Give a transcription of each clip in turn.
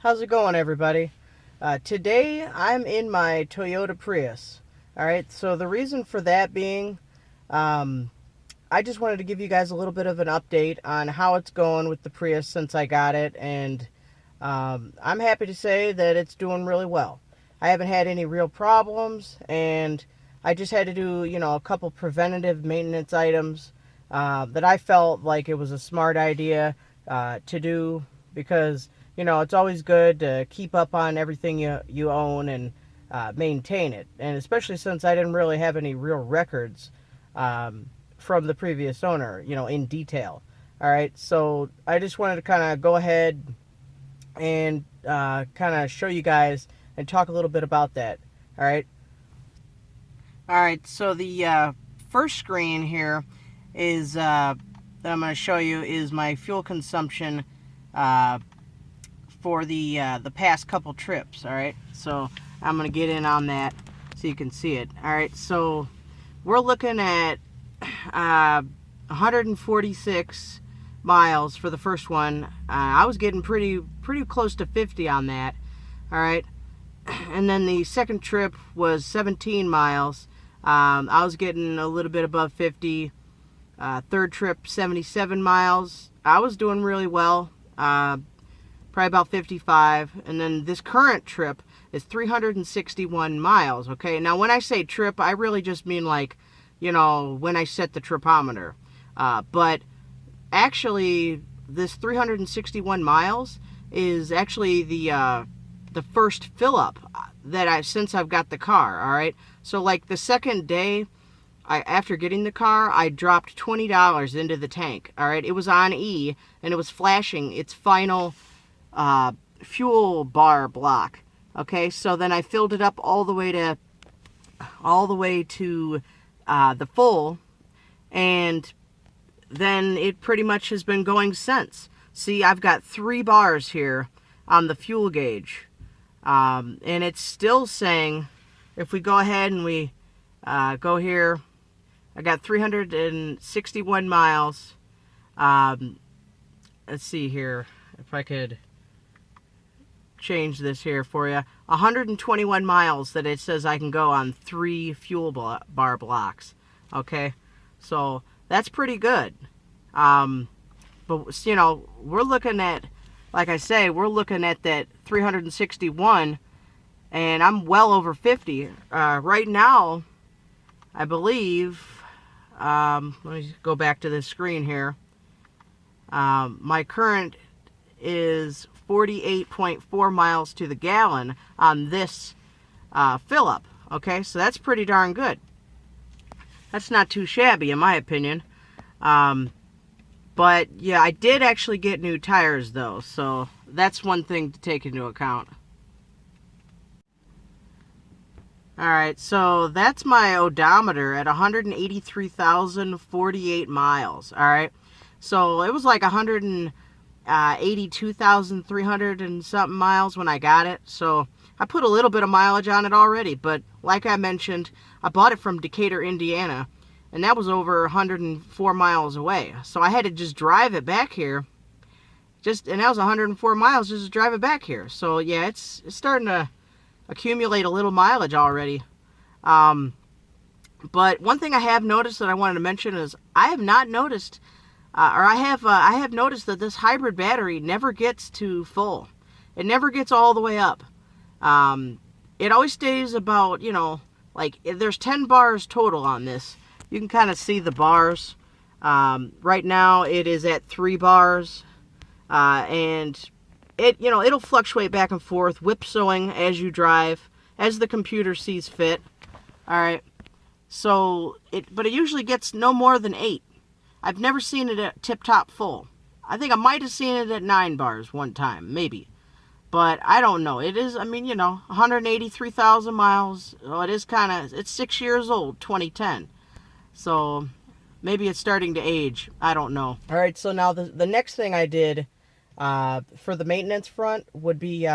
How's it going, everybody? Today I'm in my Toyota Prius. Alright, so the reason for that being, um, I just wanted to give you guys a little bit of an update on how it's going with the Prius since I got it, and I'm happy to say that it's doing really well. I haven't had any real problems, and I just had to do, a couple preventative maintenance items that I felt like it was a smart idea to do because it's always good to keep up on everything you own and maintain it. And especially since I didn't really have any real records from the previous owner, in detail. All right, so I just wanted to kind of go ahead and kind of show you guys and talk a little bit about that. All right. All right, so the first screen here is that I'm going to show you is my fuel consumption for the past couple trips. All right, so I'm going to get in on that so you can see it. All right, so we're looking at 146 miles for the first one. I was getting pretty close to 50 on that. All right, and then the second trip was 17 miles. I was getting a little bit above 50. Third trip, 77 miles. I was doing really well. Probably about 55. And then this current trip is 361 miles. Okay, now when I say trip, I really just mean like, when I set the tripometer. But actually, this 361 miles is actually the first fill up that since I've got the car. All right, so like the second day after getting the car, I dropped $20 into the tank. All right, it was on E and it was flashing its final fuel bar block. Okay, so then I filled it up all the way to the full, and then it pretty much has been going since. See, I've got 3 bars here on the fuel gauge, and it's still saying, if we go ahead and we go here, I got 361 miles. Let's see here, if I could change this here for you. 121 miles that it says I can go on 3 fuel bar blocks. Okay, so that's pretty good. But we're looking at, like I say, we're looking at that 361, and I'm well over 50 right now. I believe. Let me go back to this screen here. My current is 48.4 miles to the gallon on this fill up. Okay, so that's pretty darn good. That's not too shabby in my opinion. But yeah, I did actually get new tires though, so that's one thing to take into account. Alright, so that's my odometer at 183,048 miles. Alright, so it was like 182,300 and something miles when I got it. So I put a little bit of mileage on it already, but like I mentioned, I bought it from Decatur, Indiana, and that was over 104 miles away. So I had to just drive it back here. And that was 104 miles just to drive it back here. So yeah, it's starting to accumulate a little mileage already. But one thing I have noticed that I wanted to mention is I have not noticed, I have noticed that this hybrid battery never gets to full. It never gets all the way up. It always stays about, like there's 10 bars total on this. You can kind of see the bars. Right now it is at 3 bars, and it'll fluctuate back and forth, whipsawing as you drive, as the computer sees fit. All right, so but it usually gets no more than 8. I've never seen it at tip-top full. I think I might have seen it at 9 bars one time, maybe, but I don't know. It is, 183,000 miles. Well, it is it's 6 years old, 2010, so maybe it's starting to age. I don't know. All right, so now the next thing I did for the maintenance front would be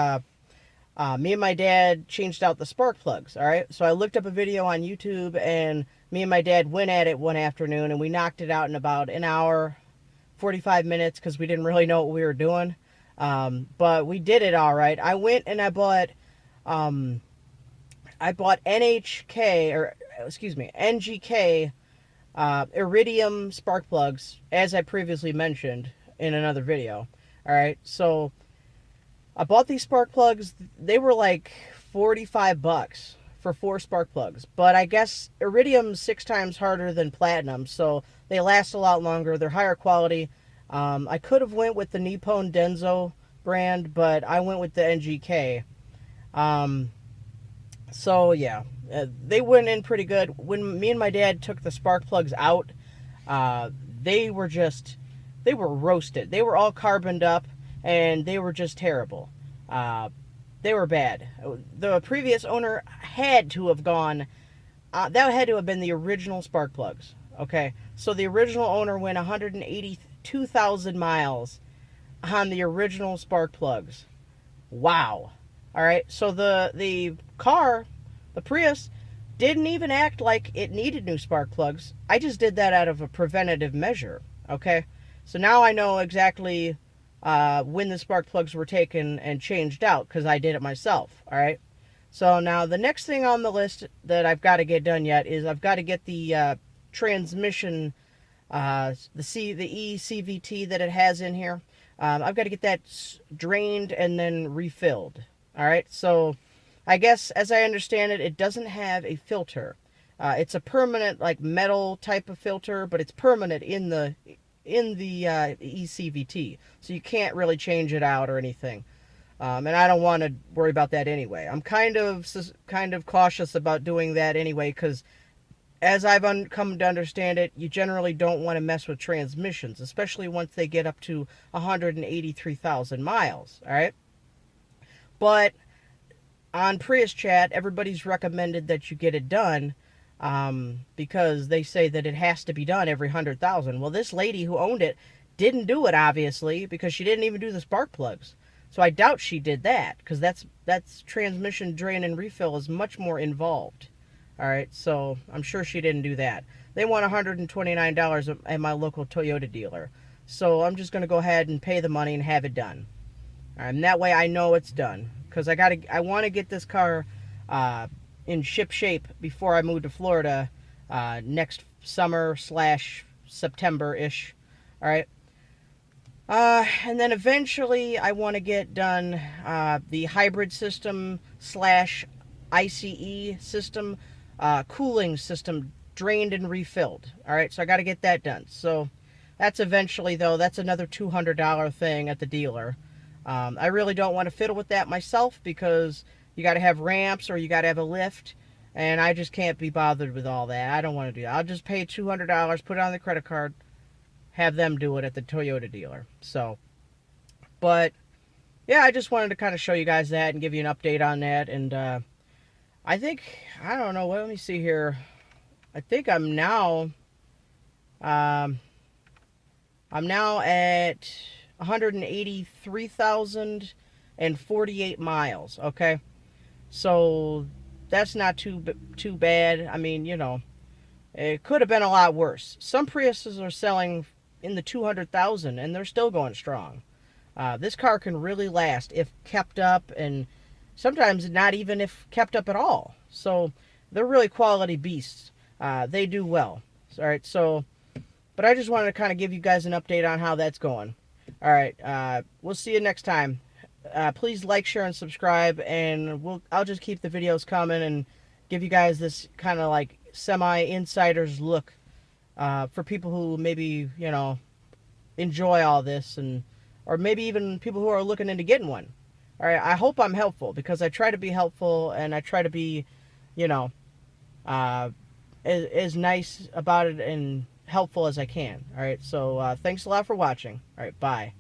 me and my dad changed out the spark plugs. All right, so I looked up a video on YouTube, and me and my dad went at it one afternoon, and we knocked it out in about an hour, 45 minutes, because we didn't really know what we were doing. But we did it all right. I went and um, I bought NGK iridium spark plugs, as I previously mentioned in another video. All right, so I bought these spark plugs. They were like $45 for 4 spark plugs, but I guess iridium's 6 times harder than platinum, so they last a lot longer. They're higher quality. I could have went with the Nippon Denso brand, but I went with the NGK. Um, so yeah, they went in pretty good. When me and my dad took the spark plugs out, uh, they were just, they were roasted. They were all carboned up, and they were just terrible. Uh, they were bad. The previous owner had to have gone, that had to have been the original spark plugs. Okay, so the original owner went 182,000 miles on the original spark plugs. Wow. All right, so the car, the Prius, didn't even act like it needed new spark plugs. I just did that out of a preventative measure. Okay, so now I know exactly when the spark plugs were taken and changed out because I did it myself. All right, so now the next thing on the list that I've got to get done yet is I've got to get the transmission, the ECVT that it has in here. I've got to get that drained and then refilled. All right, so I guess as I understand it, it doesn't have a filter. It's a permanent, like, metal type of filter, but it's permanent in the ECVT, so you can't really change it out or anything. And I don't want to worry about that anyway. I'm kind of cautious about doing that anyway, because as I've come to understand it, you generally don't want to mess with transmissions, especially once they get up to 183,000 miles. All right. But on Prius Chat, everybody's recommended that you get it done because they say that it has to be done every 100,000. Well, this lady who owned it didn't do it, obviously, because she didn't even do the spark plugs. So I doubt she did that, because that's transmission drain and refill is much more involved. All right, so I'm sure she didn't do that. They want $129 at my local Toyota dealer. So I'm just going to go ahead and pay the money and have it done. And that way I know it's done, because I want to get this car in ship shape before I move to Florida next summer / September-ish. All right. And then eventually I want to get done the hybrid system / ICE system, cooling system, drained and refilled. All right, so I got to get that done. So that's eventually, though. That's another $200 thing at the dealer. I really don't want to fiddle with that myself, because you got to have ramps or you got to have a lift, and I just can't be bothered with all that. I don't want to do that. I'll just pay $200, put it on the credit card, have them do it at the Toyota dealer. So, but yeah, I just wanted to kind of show you guys that and give you an update on that. And I think, I don't know, let me see here. I think I'm now at 183,048 miles. Okay, so that's not too bad. I mean, you know, it could have been a lot worse. Some Priuses are selling in the 200,000 and they're still going strong. This car can really last if kept up, and sometimes not even if kept up at all. So they're really quality beasts. They do well. All right, so, but I just wanted to kind of give you guys an update on how that's going. All right, we'll see you next time. Please like, share, and subscribe, and I'll just keep the videos coming and give you guys this kind of like semi-insider's look for people who maybe, you know, enjoy all this, or maybe even people who are looking into getting one. All right, I hope I'm helpful, because I try to be helpful, and I try to be, you know, as nice about it and helpful as I can. All right, so thanks a lot for watching. All right, bye.